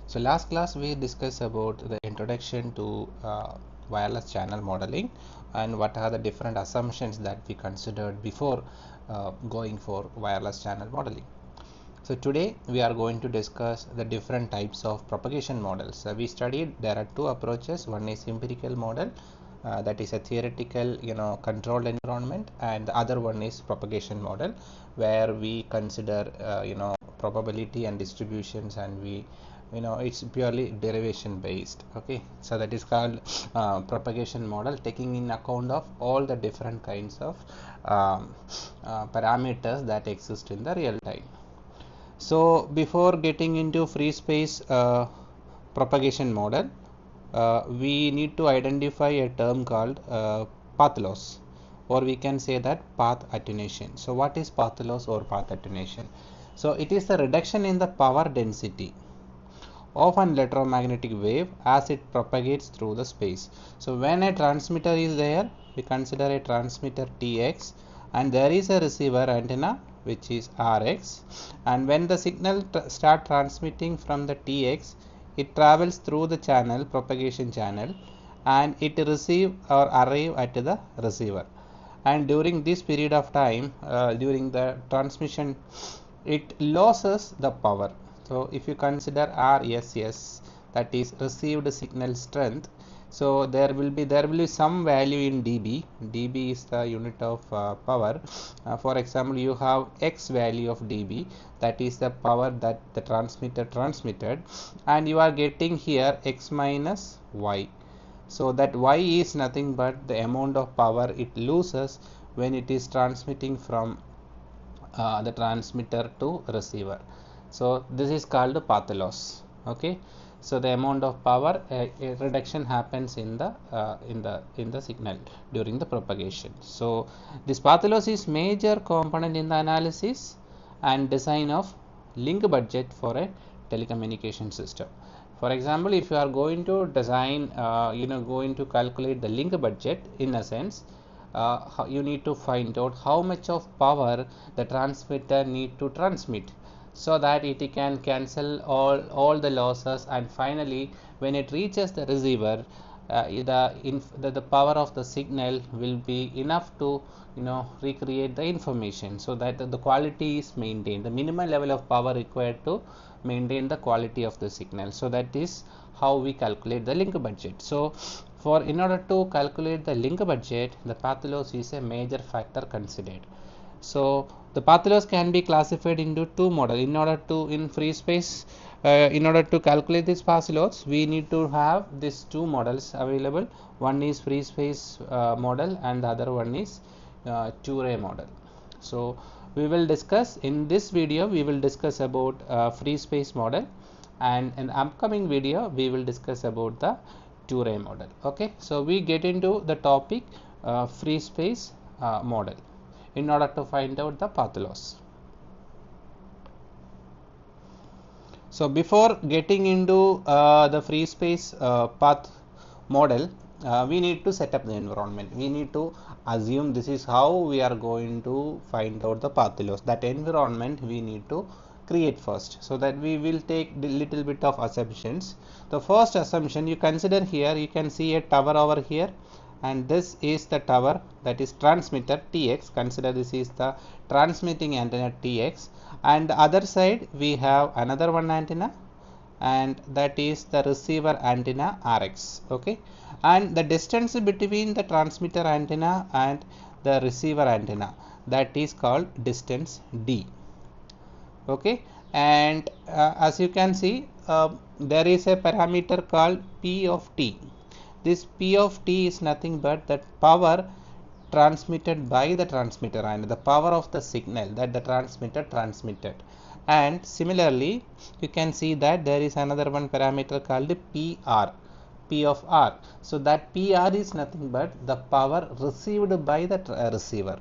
So last class we discussed about the introduction to wireless channel modeling and what are the different assumptions that we considered before going for wireless channel modeling. So today we are going to discuss the different types of propagation models. We studied there are two approaches. One is empirical model, that is a theoretical controlled environment, and the other one is propagation model where we consider probability and distributions, and we it's purely derivation based. Okay, so that is called propagation model, taking in account of all the different kinds of parameters that exist in the real time. So before getting into free space propagation model, we need to identify a term called path loss, or we can say that path attenuation. So what is path loss or path attenuation? So it is the reduction in the power density of an electromagnetic wave as it propagates through the space. So when a transmitter is there, we consider a transmitter Tx, and there is a receiver antenna which is Rx, and when the signal start transmitting from the Tx, it travels through the channel, propagation channel, and it receive or arrive at the receiver. And during this period of time, during the transmission, it loses the power. So if you consider RSS, that is received signal strength, so there will be some value in dB. dB is the unit of power. For example, you have X value of dB, that is the power that the transmitter transmitted, and you are getting here X minus Y. So that Y is nothing but the amount of power it loses when it is transmitting from the transmitter to receiver. So this is called path loss. Okay, so the amount of power a reduction happens in the signal during the propagation. So this path loss is major component in the analysis and design of link budget for a telecommunication system. For example, if you are going to design going to calculate the link budget, in a sense, you need to find out how much of power the transmitter need to transmit, so that it can cancel all the losses, and finally when it reaches the receiver, the power of the signal will be enough to recreate the information, so that the quality is maintained, the minimal level of power required to maintain the quality of the signal. So that is how we calculate the link budget. So in order to calculate the link budget, the path loss is a major factor considered. So the path loss can be classified into two models. In free space, in order to calculate this path loss, we need to have these two models available. One is free space model, and the other one is two-ray model. So we will discuss in this video, we will discuss about free space model, and in the upcoming video we will discuss about the two-ray model. Okay, so we get into the topic free space model in order to find out the path loss. So before getting into the free space path model, we need to set up the environment. We need to assume this is how we are going to find out the path loss. That environment we need to create first, so that we will take a little bit of assumptions. The first assumption, you consider here, you can see a tower over here, and this is the tower, that is transmitter Tx. Consider this is the transmitting antenna Tx, and the other side we have another one antenna, and that is the receiver antenna Rx. Okay, and the distance between the transmitter antenna and the receiver antenna, that is called distance D. Okay, and as you can see, there is a parameter called P of T. This P of T is nothing but that power transmitted by the transmitter and the power of the signal that the transmitter transmitted. And similarly, you can see that there is another one parameter called PR, P of R. So that PR is nothing but the power received by the receiver.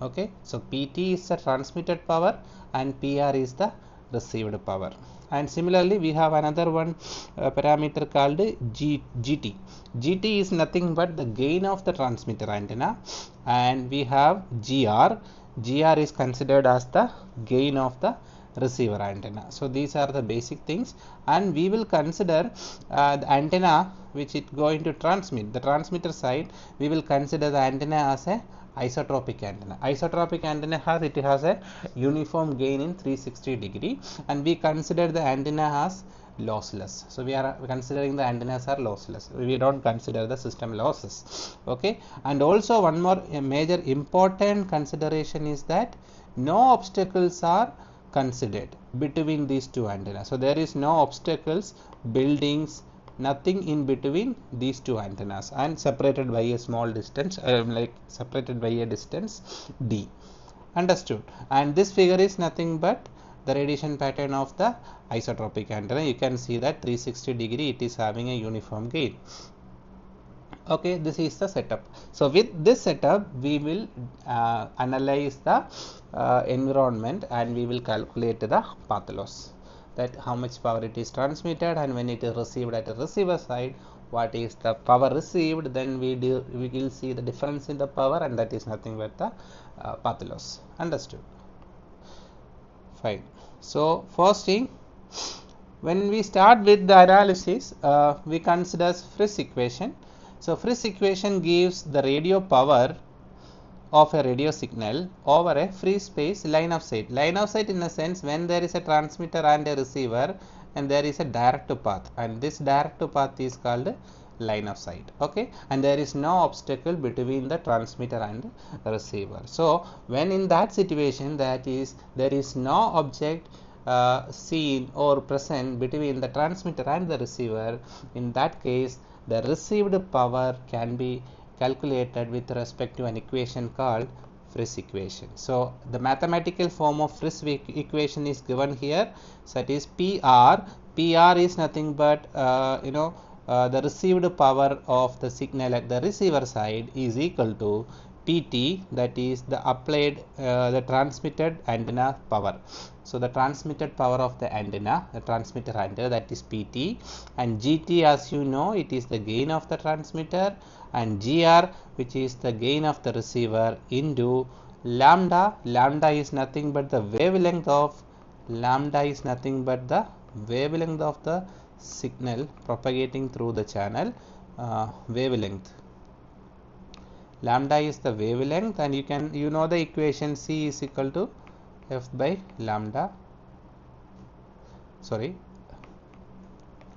Okay, so PT is the transmitted power and PR is the received power. And similarly, we have another one parameter called GT. GT is nothing but the gain of the transmitter antenna, and we have GR. GR is considered as the gain of the receiver antenna. So these are the basic things, and we will consider the antenna which it going to transmit. The transmitter side, we will consider the antenna as a isotropic antenna. Isotropic antenna has a uniform gain in 360 degree, and we consider the antenna as lossless. So we are considering the antennas are lossless. We don't consider the system losses. Okay, and also one more major important consideration is that no obstacles are considered between these two antennas. So there is no obstacles, buildings, nothing in between these two antennas, and separated by a small distance, like separated by a distance d. Understood? And this figure is nothing but the radiation pattern of the isotropic antenna. You can see that 360 degree it is having a uniform gain. Okay, this is the setup. So with this setup, we will analyze the environment, and we will calculate the path loss, that how much power it is transmitted, and when it is received at the receiver side, what is the power received. Then we will see the difference in the power, and that is nothing but the path loss. Understood? Fine. So first thing, when we start with the analysis, we consider Friis equation. So Friis equation gives the radio power of a radio signal over a free space line of sight. Line of sight in a sense, when there is a transmitter and a receiver, and there is a direct path, and this direct path is called line of sight. Okay, and there is no obstacle between the transmitter and the receiver. So when in that situation, that is, there is no object seen or present between the transmitter and the receiver, in that case the received power can be calculated with respect to an equation called Friis equation. So the mathematical form of Friis equation is given here. So it is PR. PR is nothing but the received power of the signal at the receiver side is equal to PT, that is the applied the transmitted antenna power. So the transmitted power of the antenna, the transmitter antenna, that is PT, and GT, as you know, it is the gain of the transmitter, and GR, which is the gain of the receiver, into lambda. Lambda is nothing but the wavelength of the signal propagating through the channel, wavelength. Lambda is the wavelength, and you know the equation C is equal to F by lambda. Sorry,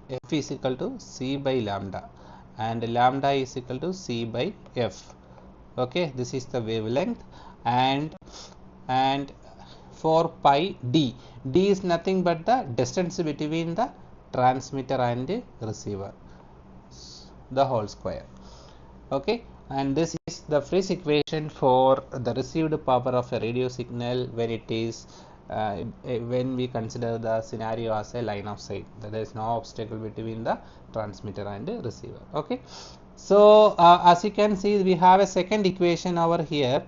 F is equal to C by lambda, and lambda is equal to C by F. Okay, this is the wavelength, and for pi d, d is nothing but the distance between the transmitter and the receiver, the whole square. Okay, and this is the Friis equation for the received power of a radio signal when it is when we consider the scenario as a line of sight, that there is no obstacle between the transmitter and the receiver. Okay, so as you can see, we have a second equation over here.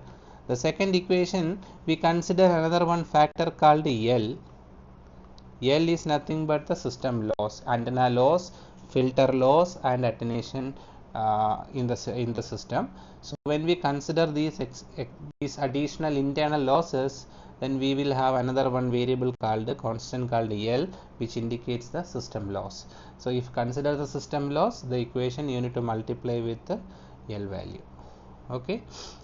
The second equation, we consider another one factor called L. L is nothing but the system loss, antenna loss, filter loss, and attenuation in the system. So when we consider these additional internal losses, then we will have another one variable called constant called L, which indicates the system loss. So if consider the system loss, the equation you need to multiply with the L value. Okay,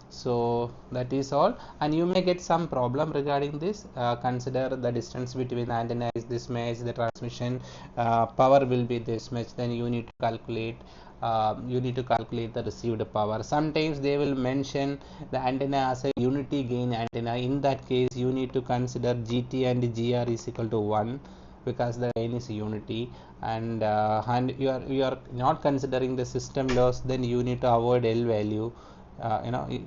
so that is all, and you may get some problem regarding this. Consider the distance between the antenna is this much, the transmission power will be this much, then you need to calculate the received power. Sometimes they will mention the antenna as a unity gain antenna. In that case, you need to consider GT and GR is equal to 1, because the gain is unity, and you are not considering the system loss, then you need to avoid L value.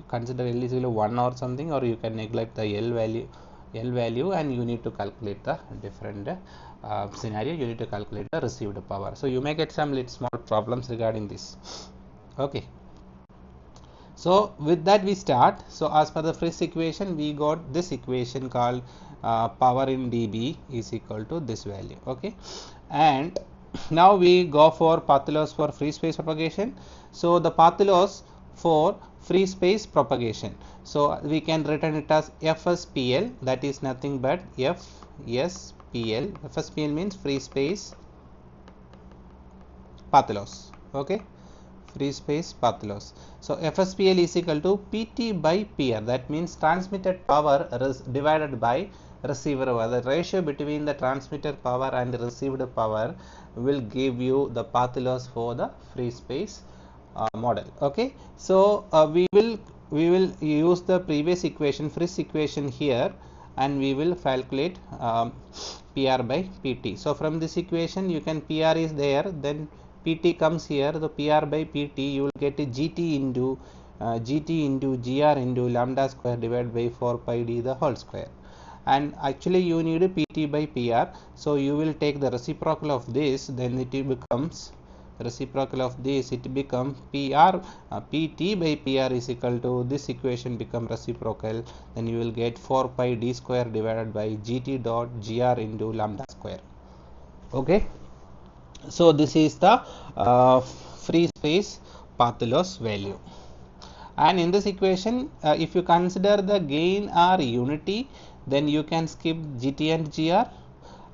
Consider L is equal to 1 or something, or you can neglect the L value, and you need to calculate the different scenario. You need to calculate the received power. So you may get some little small problems regarding this. Okay, so with that we start. So as per the Friis equation, we got this equation called power in dB is equal to this value. Okay, and now we go for path loss for free space propagation. So the path loss for free space propagation, so we can written it as FSPL, that is nothing but F FSPL. FSPL means free space path loss. Okay, free space path loss. So FSPL is equal to PT by PR. That means transmitted power divided by receiver power. The ratio between the transmitted power and received power will give you the path loss for the free space model. Okay, so we will use the previous equation, Frisch equation here, and we will calculate PR by PT. So from this equation you can, PR is there, then PT comes here, the PR by PT you will get a GT into GR into lambda square divided by 4 pi d the whole square. And actually you need a PT by PR, so you will take the reciprocal of this, then it becomes reciprocal of this, it become PT by PR is equal to, this equation become reciprocal, then you will get 4 pi d square divided by GT dot GR into lambda square. Okay, so this is the free space path loss value. And in this equation, if you consider the gain are unity, then you can skip GT and GR,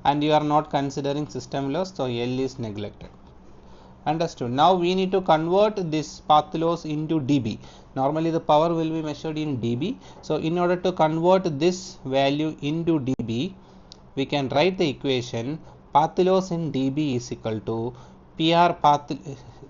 and you are not considering system loss, so L is neglected. Understood. Now we need to convert this path loss into dB. Normally the power will be measured in dB. So in order to convert this value into dB, we can write the equation path loss in dB is equal to PR path.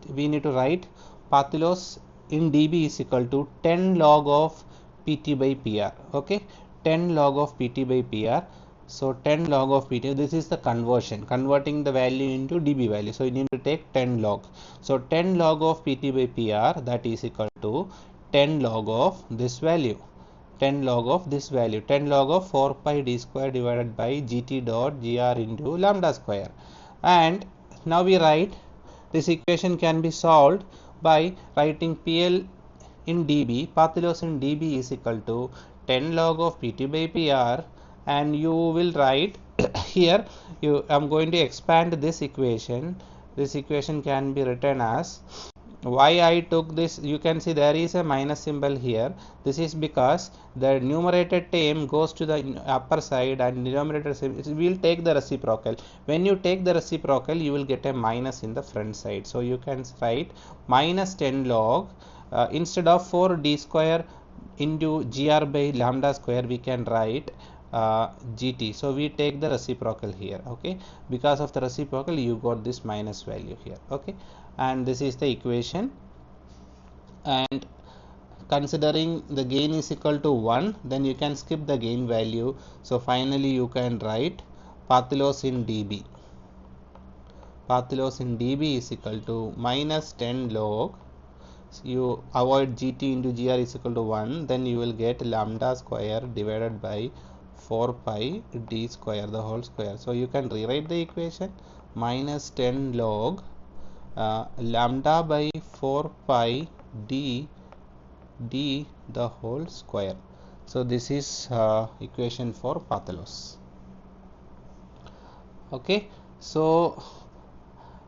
We need to write path loss in dB is equal to 10 log of PT by PR. Okay, 10 log of PT by PR. So 10 log of PT, this is the conversion, converting the value into dB value. So you need to take 10 log. So 10 log of PT by PR, that is equal to 10 log of this value, 10 log of this value, 10 log of 4 pi d square divided by GT dot GR into lambda square. And now we write, this equation can be solved by writing PL in dB, path loss in dB is equal to 10 log of PT by PR, and you will write here, I'm going to expand this equation. This equation can be written as, why I took this, you can see there is a minus symbol here. This is because the numerator term goes to the upper side and denominator will take the reciprocal. When you take the reciprocal, you will get a minus in the front side. So you can write minus 10 log, instead of 4 d square into GR by lambda square, we can write GT. So we take the reciprocal here. Okay, because of the reciprocal you got this minus value here. Okay, and this is the equation. And considering the gain is equal to 1, then you can skip the gain value. So finally you can write path loss in dB. Path loss in dB is equal to minus 10 log. So you avoid GT into GR is equal to 1, then you will get lambda square divided by 4 pi d square the whole square. So you can rewrite the equation minus 10 log lambda by 4 pi d the whole square. So this is equation for path loss. Okay, so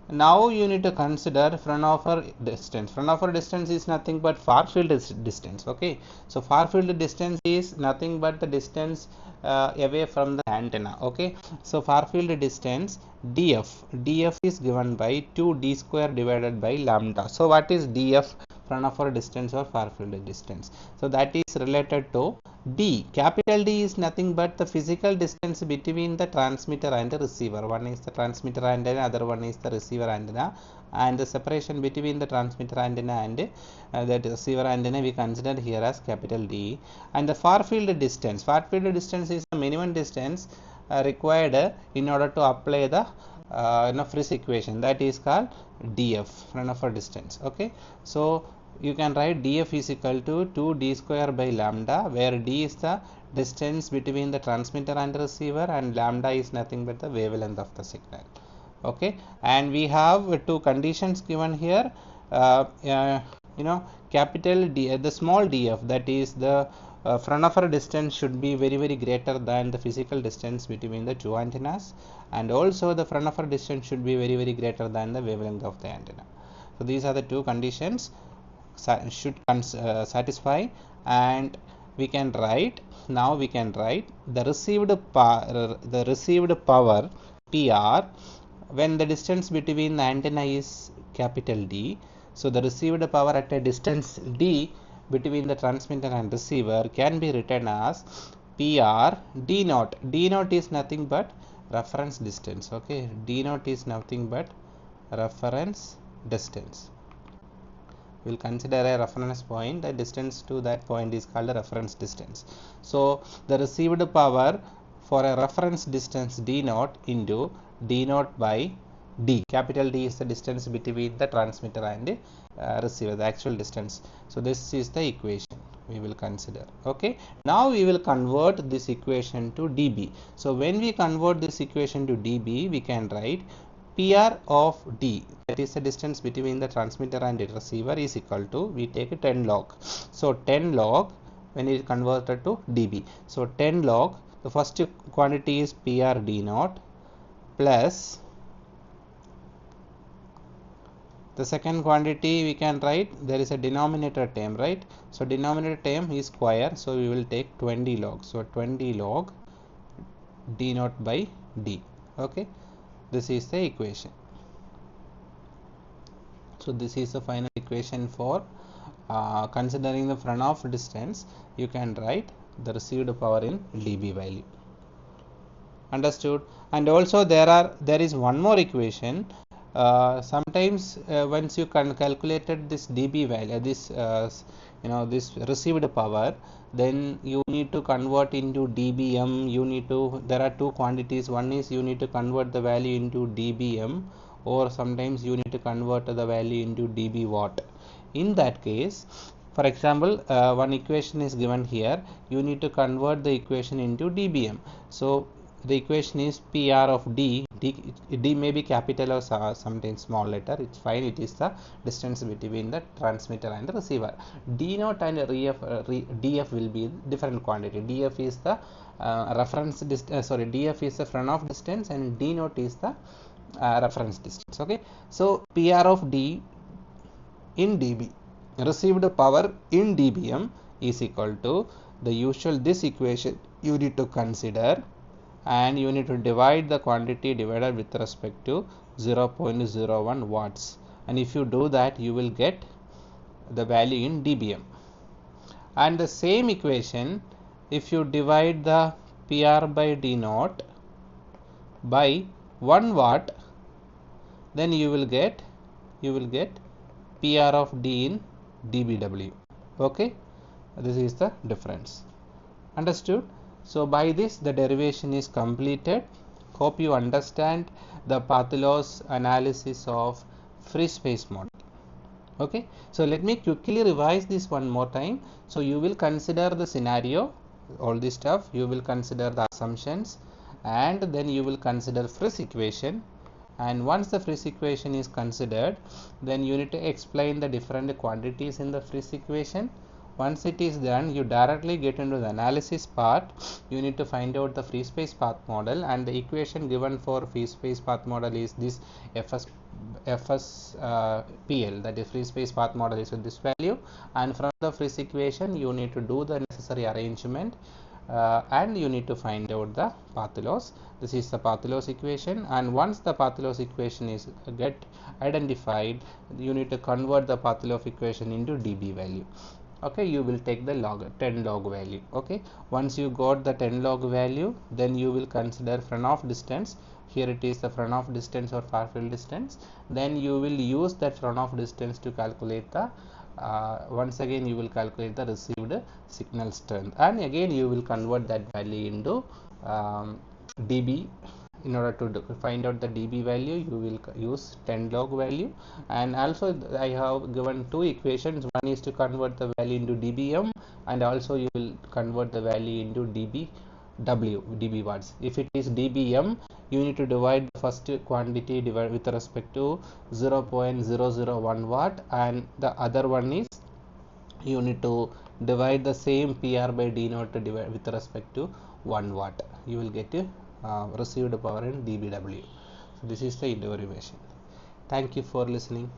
now you need to consider Fraunhofer distance. Fraunhofer distance is nothing but far field distance. Okay, so far field distance is nothing but the distance away from the antenna. Okay, so far field distance df is given by 2 d square divided by lambda. So what is df? Fraunhofer distance or far field distance. So that is related to D. Capital D is nothing but the physical distance between the transmitter and the receiver. One is the transmitter antenna, other one is the receiver antenna, and the separation between the transmitter antenna and the receiver antenna we consider here as capital D. And the far field distance. Far field distance is the minimum distance required in order to apply the Frisch equation, that is called df, Fraunhofer distance. Okay, so you can write df is equal to 2 d square by lambda, where d is the distance between the transmitter and receiver and lambda is nothing but the wavelength of the signal. Okay, and we have two conditions given here. Capital D, the small df, that is the Fraunhofer distance should be very greater than the physical distance between the two antennas, and also the Fraunhofer distance should be very greater than the wavelength of the antenna. So these are the two conditions should satisfy, and we can write the received power PR when the distance between the antenna is capital D. So the received power at a distance D between the transmitter and receiver can be written as PR D naught. D naught is nothing but reference distance. Okay, D naught is nothing but reference distance. We'll consider a reference point. The distance to that point is called a reference distance. So the received power for a reference distance D naught into D naught by D. Capital D is the distance between the transmitter and the receiver, the actual distance. So this is the equation we will consider. Okay, now we will convert this equation to dB. So when we convert this equation to dB, we can write PR of D, that is the distance between the transmitter and the receiver, is equal to, we take 10 log. So 10 log when it is converted to dB. So 10 log, the first quantity is PR D naught plus the second quantity we can write, there is a denominator term, right? So denominator term is square, so we will take 20 log. So 20 log D naught by D. Okay, this is the equation. So this is the final equation for considering the Frenhoff distance. You can write the received power in dB value. Understood? And also there is one more equation. Sometimes once you calculated this dB value, this received power, then you need to convert into dBm. There are two quantities. One is you need to convert the value into dBm, or sometimes you need to convert the value into dB watt. In that case, for example, one equation is given here. You need to convert the equation into dBm. So the equation is PR of D. D may be capital or sometimes small letter. It's fine. It is the distance between the transmitter and the receiver. D naught and DF will be different quantity. DF is the reference distance. DF is the Frenhoff distance, and D naught is the reference distance. Okay. So PR of D in dB, received power in dBm, is equal to the usual this equation you need to consider, and you need to divide the quantity divided with respect to 0.01 watts, and if you do that, you will get the value in dBm. And the same equation, if you divide the PR by D naught by 1 watt, then you will get PR of D in dBW. Okay, this is the difference. Understood? So by this the derivation is completed. Hope you understand the path laws analysis of free space model. Okay, so let me quickly revise this one more time. So you will consider the scenario, all this stuff, you will consider the assumptions, and then you will consider Friis equation. And once the Friis equation is considered, then you need to explain the different quantities in the Friis equation. Once it is done, you directly get into the analysis part. You need to find out the free space path model, and the equation given for free space path model is this FSPL, that is free space path model is with this value, and from the Friis equation you need to do the necessary arrangement, and you need to find out the path laws. This is the path laws equation, and once the path laws equation is get identified, you need to convert the path law equation into dB value. Okay, you will take the 10 log value. Okay, once you got the 10 log value, then you will consider Frenhoff distance. Here it is the Frenhoff distance or far field distance. Then you will use that Frenhoff distance to calculate the once again you will calculate the received signal strength, and again you will convert that value into dB. In order to find out the dB value, you will use 10 log value, and also I have given two equations. One is to convert the value into dBm, and also you will convert the value into dB watts. If it is dBm, you need to divide the first quantity with respect to 0.001 watt, and the other one is you need to divide the same PR by D naught to divide with respect to 1 watt. You will get received power in dBW. So this is the derivation. Thank you for listening.